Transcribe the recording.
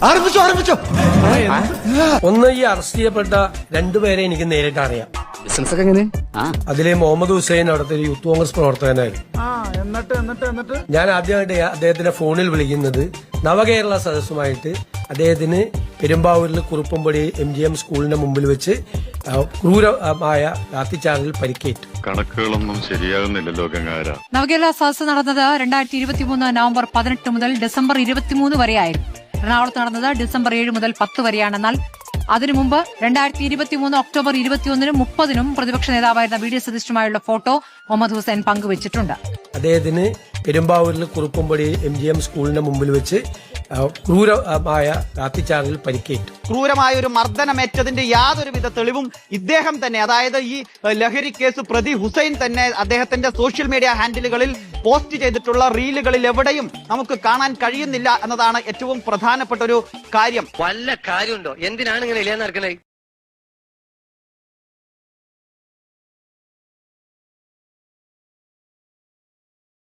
ആരംഭിച്ചോ. ഒന്ന് ഈ അറസ്റ്റ് ചെയ്യപ്പെട്ട രണ്ടുപേരെ എനിക്ക് നേരിട്ട് അറിയാം. ബിസിനസ് ഒക്കെ എങ്ങനെ? അതിലെ മുഹമ്മദ് ഹുസൈൻ അവിടുത്തെ ഒരു യൂത്ത് കോൺഗ്രസ് പ്രവർത്തകനായിരുന്നു. എന്നിട്ട് ഞാൻ ആദ്യമായിട്ട് അദ്ദേഹത്തിന്റെ ഫോണിൽ വിളിക്കുന്നത് നവകേരള സദസ്സുമായിട്ട് അദ്ദേഹത്തിന് പെരുമ്പാവൂരിൽ കുറുപ്പംപടി MGM സ്കൂളിന്റെ മുമ്പിൽ വെച്ച് ക്രൂരമായ ലാത്തിച്ചാർജിൽ പരിക്കേറ്റു. കണക്കുകളൊന്നും ശരിയാകുന്നില്ലല്ലോ ഗംഗാര. നവകേരള സദസ് നടന്നത് 2023 നവംബർ 18 മുതൽ ഡിസംബർ 23 വരെയായിരുന്നു. എറണാകുളത്ത് നടന്നത് ഡിസംബർ 7 മുതൽ 10 വരെയാണെന്നാൽ അതിനു മുമ്പ് 2023 ഒക്ടോബർ 21-നും 30-നും പ്രതിപക്ഷ നേതാവായിരുന്ന VD സതീശനുമായുള്ള ഫോട്ടോ മുഹമ്മദ് ഹുസൈൻ പങ്കുവച്ചിട്ടുണ്ട്. അദ്ദേഹത്തിന് പെരുമ്പാവൂരിൽ കുറുപ്പംപടി MGM സ്കൂളിന്റെ മുമ്പിൽ വെച്ച് ക്രൂരമായ ലാത്തിച്ചാർജിൽ പരിക്കേറ്റു. ക്രൂരമായ ഒരു മർദ്ദനമേറ്റതിന്റെ യാതൊരുവിധ തെളിവും ഇദ്ദേഹം തന്നെ, അതായത് ഈ ലഹരി കേസ് പ്രതി ഹുസൈൻ തന്നെ അദ്ദേഹത്തിന്റെ സോഷ്യൽ മീഡിയ ഹാൻഡിലുകളിൽ പോസ്റ്റ് ചെയ്തിട്ടുള്ള റീലുകളിൽ എവിടെയും നമുക്ക് കാണാൻ കഴിയുന്നില്ല എന്നതാണ് ഏറ്റവും പ്രധാനപ്പെട്ട ഒരു കാര്യം. വല്ല കാര്യമുണ്ടോ? എന്തിനാണ് ഇങ്ങനെ ഇല്ലാന്ന് നടക്കണേ?